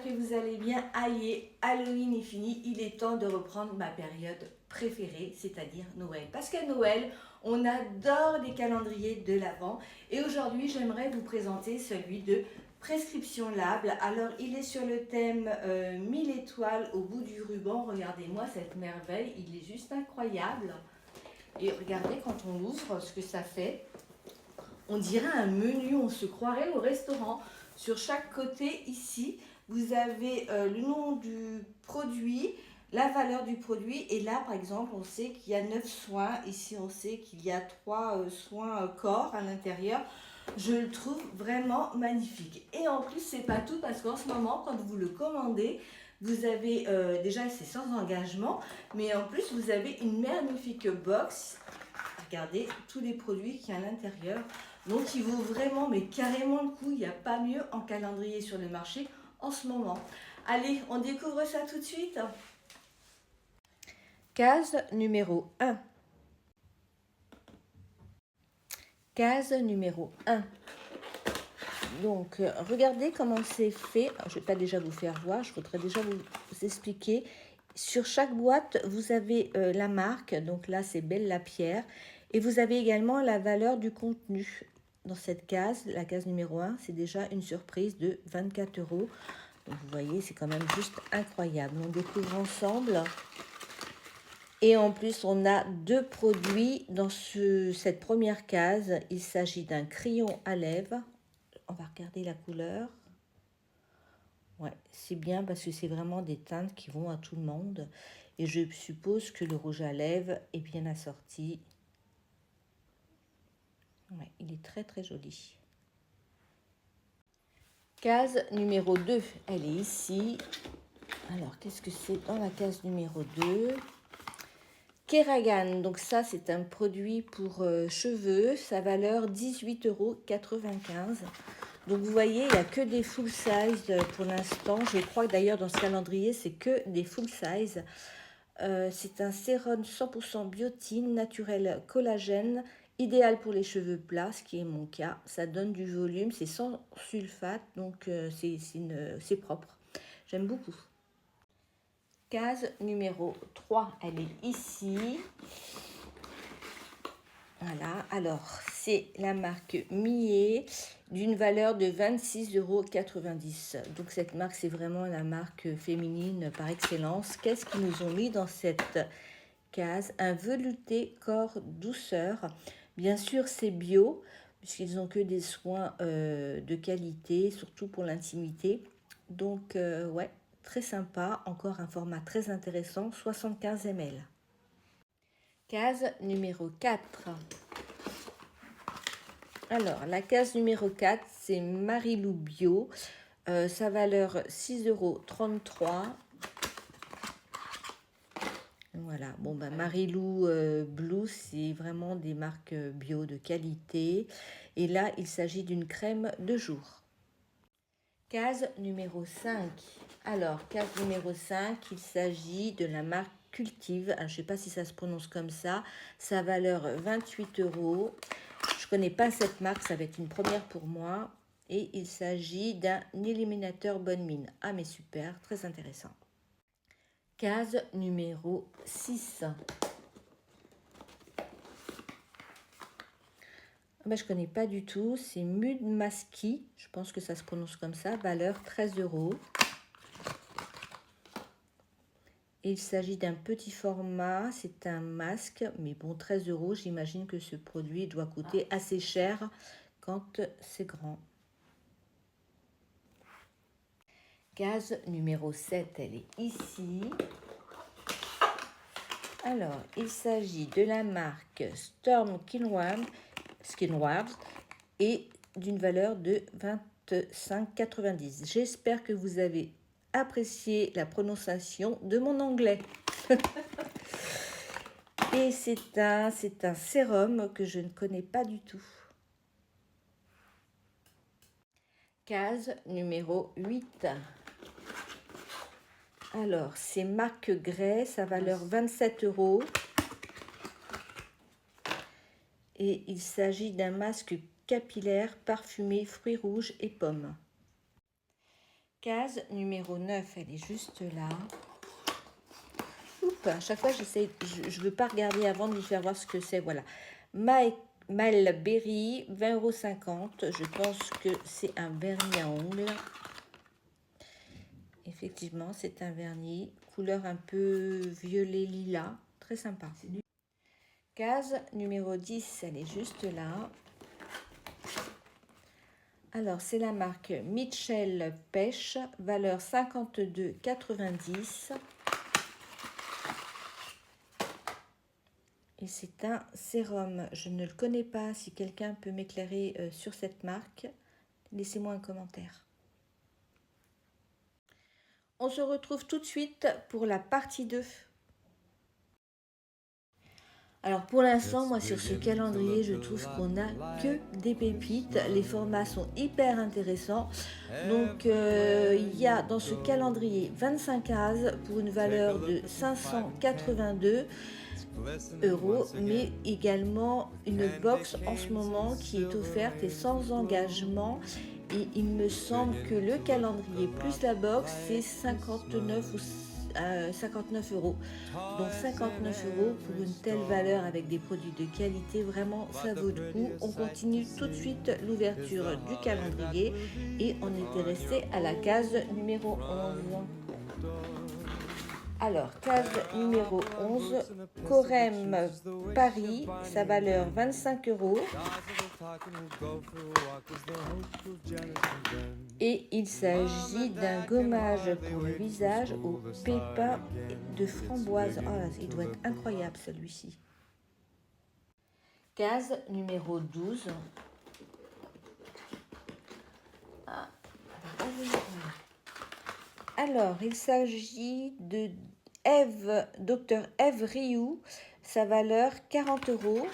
j'espère que vous allez bien. Aïe, Halloween est fini, il est temps de reprendre ma période préférée, c'est-à-dire Noël. Parce qu'à Noël, on adore les calendriers de l'Avent. Et aujourd'hui, j'aimerais vous présenter celui de Prescription Lab. Alors, il est sur le thème 1000 étoiles au bout du ruban. Regardez-moi cette merveille, il est juste incroyable. Et regardez quand on l'ouvre ce que ça fait. On dirait un menu, on se croirait au restaurant. Sur chaque côté, ici, vous avez le nom du produit, la valeur du produit. Et là, par exemple, on sait qu'il y a 9 soins. Ici, on sait qu'il y a 3 soins corps à l'intérieur. Je le trouve vraiment magnifique. Et en plus, c'est pas tout parce qu'en ce moment, quand vous le commandez, vous avez, déjà, c'est sans engagement, mais en plus, vous avez une magnifique box. Regardez tous les produits qu'il y a à l'intérieur. Donc il vaut vraiment, mais carrément le coup. Il n'y a pas mieux en calendrier sur le marché en ce moment. Allez, on découvre ça tout de suite. Case numéro 1. Case numéro 1. Donc, regardez comment c'est fait. Alors, je ne vais pas déjà vous faire voir, je voudrais déjà vous expliquer. Sur chaque boîte, vous avez la marque. Donc là, c'est Belle la Pierre. Et vous avez également la valeur du contenu. Dans cette case, la case numéro 1, c'est déjà une surprise de 24 €. Donc, vous voyez, c'est quand même juste incroyable. On découvre ensemble. Et en plus, on a 2 produits dans cette première case. Il s'agit d'un crayon à lèvres. On va regarder la couleur. Ouais, c'est bien parce que c'est vraiment des teintes qui vont à tout le monde. Et je suppose que le rouge à lèvres est bien assorti. Ouais, il est très très joli. Case numéro 2, elle est ici. Alors, qu'est-ce que c'est dans la case numéro 2? Keragan, donc ça c'est un produit pour cheveux, sa valeur 18,95 €. Donc vous voyez, il n'y a que des full size pour l'instant. Je crois que d'ailleurs dans ce calendrier, c'est que des full size. C'est un sérum 100% biotine, naturel collagène, idéal pour les cheveux plats, ce qui est mon cas. Ça donne du volume, c'est sans sulfate, donc c'est propre. J'aime beaucoup. Case numéro 3, elle est ici. Voilà, alors c'est la marque Millet d'une valeur de 26,90 €. Donc cette marque, c'est vraiment la marque féminine par excellence. Qu'est-ce qu'ils nous ont mis dans cette case? Un velouté corps douceur. Bien sûr, c'est bio, puisqu'ils n'ont que des soins de qualité, surtout pour l'intimité. Donc, ouais, très sympa. Encore un format très intéressant, 75 ml. Case numéro 4. Alors, la case numéro 4, c'est Marilou Bio. Sa valeur 6,33 €. Voilà, bon ben Marilou Blue, c'est vraiment des marques bio de qualité. Et là, il s'agit d'une crème de jour. Case numéro 5. Alors, case numéro 5, il s'agit de la marque Cultive. Alors, je ne sais pas si ça se prononce comme ça. Sa valeur 28 €. Je ne connais pas cette marque, ça va être une première pour moi. Et il s'agit d'un éliminateur bonne mine. Ah mais super, très intéressant. Case numéro 6. Ben, je ne connais pas du tout, c'est Mud Maski, je pense que ça se prononce comme ça, valeur 13 €. Il s'agit d'un petit format, c'est un masque, mais bon, 13 €, j'imagine que ce produit doit coûter assez cher quand c'est grand. Case numéro 7, elle est ici. Alors, il s'agit de la marque Storm Skinward et d'une valeur de 25,90 €. J'espère que vous avez apprécié la prononciation de mon anglais. Et c'est un sérum que je ne connais pas du tout. Case numéro 8. Alors, c'est marque Grey, sa valeur 27 €. Et il s'agit d'un masque capillaire parfumé fruits rouges et pommes. Case numéro 9, elle est juste là. Oups, à chaque fois, j'essaie, je ne veux pas regarder avant de vous faire voir ce que c'est. Voilà. Malberry, 20,50 €. Je pense que c'est un vernis à ongles. Effectivement, c'est un vernis. Couleur un peu violet lilas. Très sympa. Case numéro 10, elle est juste là. Alors, c'est la marque Mitchell Pêche, valeur 52,90 €. Et c'est un sérum. Je ne le connais pas. Si quelqu'un peut m'éclairer sur cette marque, laissez-moi un commentaire. On se retrouve tout de suite pour la partie 2. Alors pour l'instant, moi sur ce calendrier, je trouve qu'on n'a que des pépites. Les formats sont hyper intéressants. Donc il y a dans ce calendrier 25 cases pour une valeur de 582 €, mais également une box en ce moment qui est offerte et sans engagement. Et il me semble que le calendrier plus la box, c'est 59 ou 59 €. Donc 59 € pour une telle valeur avec des produits de qualité, vraiment ça vaut le coup. On continue tout de suite l'ouverture du calendrier et on était resté à la case numéro 11. Alors, case numéro 11, Corem Paris, sa valeur 25 €. Et il s'agit d'un gommage pour le visage au pépins de framboise. Oh, il doit être incroyable celui-ci. Case numéro 12. Alors, il s'agit de Dr Eve Rioux, sa valeur 40 €.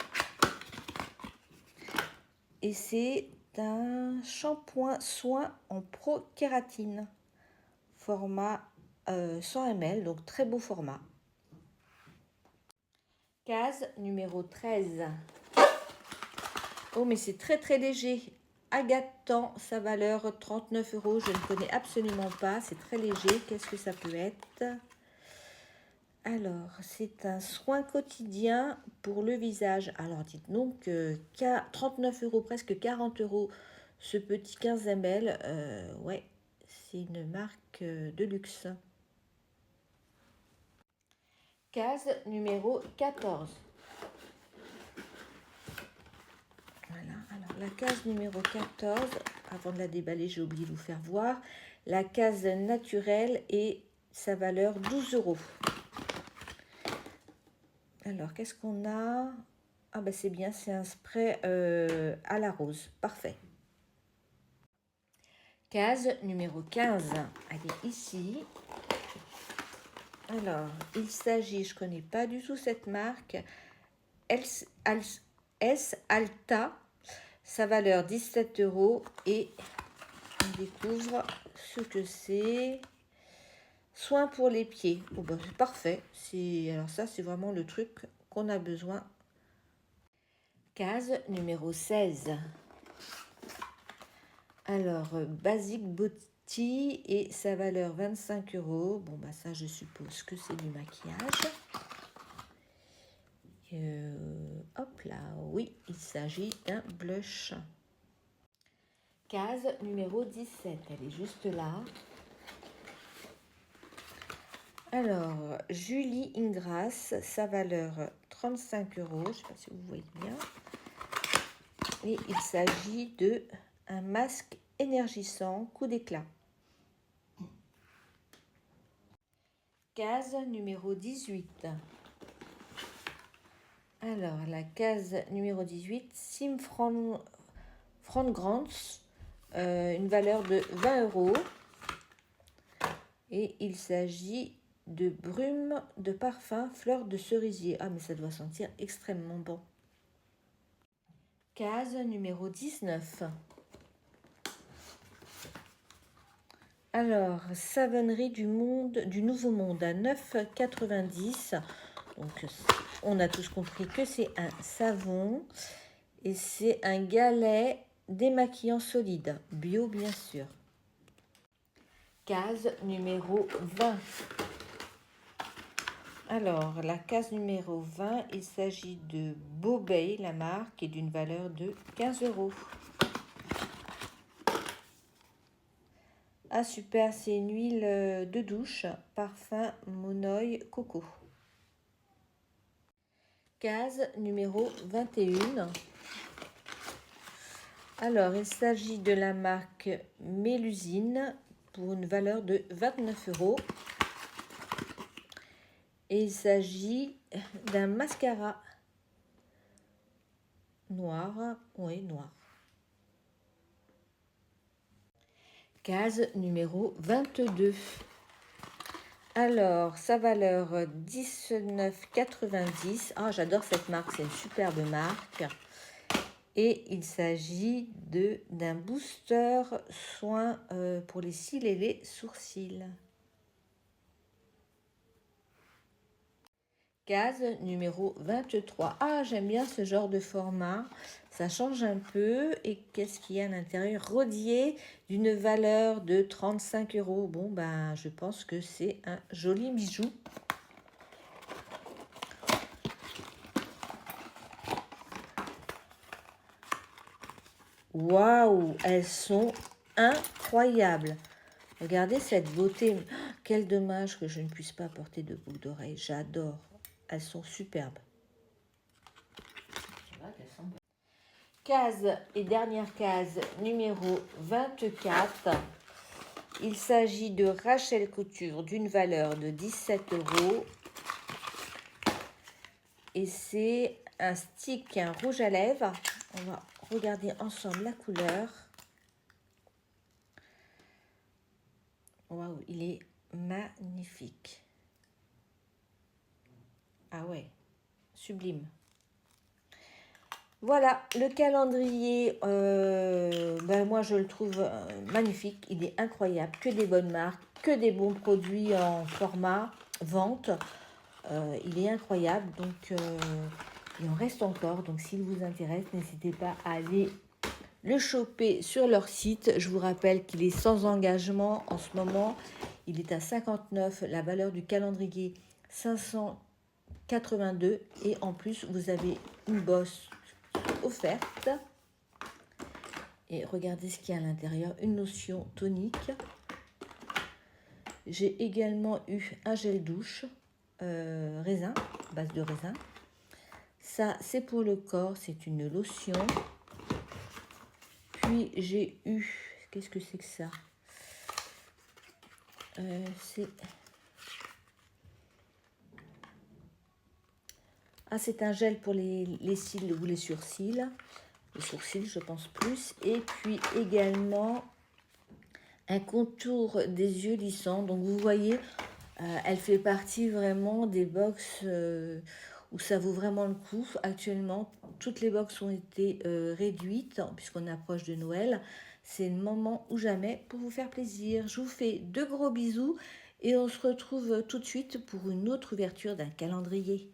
Et c'est un shampoing soin en pro-kératine, format 100 ml, donc très beau format. Case numéro 13. Oh, mais c'est très très léger. Agathon, sa valeur 39 €. Je ne connais absolument pas. C'est très léger. Qu'est-ce que ça peut être? Alors, c'est un soin quotidien pour le visage. Alors, dites donc, 39 €, presque 40 €, ce petit 15 ml. Ouais, c'est une marque de luxe. Case numéro 14. Voilà, alors la case numéro 14, avant de la déballer, j'ai oublié de vous faire voir. La case naturelle et sa valeur 12 €. Alors, qu'est-ce qu'on a? Ah ben c'est bien, c'est un spray à la rose. Parfait. Case numéro 15. Elle est ici. Alors, il s'agit, je ne connais pas du tout cette marque, S Alta, sa valeur 17 € et on découvre ce que c'est. Soin pour les pieds. Oh ben, c'est parfait. Alors ça, c'est vraiment le truc qu'on a besoin. Case numéro 16. Alors, Basic Beauty et sa valeur 25 €. Bon, bah ça, je suppose que c'est du maquillage. Hop là, oui, il s'agit d'un blush. Case numéro 17, elle est juste là. Alors, Julie Ingrasse, sa valeur 35 €, je ne sais pas si vous voyez bien. Et il s'agit de un masque énergisant, coup d'éclat. Case numéro 18. Alors, la case numéro 18, Sim Fragrance, une valeur de 20 €. Et il s'agit de brume de parfum fleur de cerisier. Ah, mais ça doit sentir extrêmement bon. Case numéro 19. Alors, savonnerie du Nouveau Monde à 9,90 €. Donc, on a tous compris que c'est un savon. Et c'est un galet démaquillant solide. Bio, bien sûr. Case numéro 20. Alors, la case numéro 20, il s'agit de Bobey, la marque, et d'une valeur de 15 €. Ah super, c'est une huile de douche, parfum Monoï Coco. Case numéro 21. Alors, il s'agit de la marque Mélusine pour une valeur de 29 €. Et il s'agit d'un mascara noir, oui, noir. Case numéro 22. Alors, sa valeur 19,90 €. Ah, j'adore cette marque, c'est une superbe marque. Et il s'agit d'un booster soin pour les cils et les sourcils. Case numéro 23. Ah, j'aime bien ce genre de format. Ça change un peu. Et qu'est-ce qu'il y a à l'intérieur? Rodier d'une valeur de 35 €. Bon, ben, je pense que c'est un joli bijou. Waouh, elles sont incroyables. Regardez cette beauté. Oh, quel dommage que je ne puisse pas porter de boucles d'oreilles. J'adore. Elles sont superbes. Case et dernière case numéro 24. Il s'agit de Rachel Couture d'une valeur de 17 €. Et c'est un stick, un rouge à lèvres. On va regarder ensemble la couleur. Waouh, il est magnifique. Ah ouais, sublime. Voilà, le calendrier, moi je le trouve magnifique, il est incroyable, que des bonnes marques, que des bons produits en format vente, il est incroyable, donc il en reste encore, donc s'il vous intéresse, n'hésitez pas à aller le choper sur leur site. Je vous rappelle qu'il est sans engagement en ce moment, il est à 59, la valeur du calendrier 582 et en plus vous avez une bosse offerte. Et regardez ce qu'il y a à l'intérieur, une lotion tonique. J'ai également eu un gel douche raisin, base de raisin. Ça c'est pour le corps, c'est une lotion. Puis j'ai eu, qu'est-ce que c'est que ça? C'est un gel pour les cils ou les sourcils. Les sourcils, je pense plus. Et puis également un contour des yeux lissants. Donc vous voyez, elle fait partie vraiment des box où ça vaut vraiment le coup. Actuellement, toutes les box ont été réduites puisqu'on approche de Noël. C'est le moment ou jamais pour vous faire plaisir. Je vous fais de gros bisous et on se retrouve tout de suite pour une autre ouverture d'un calendrier.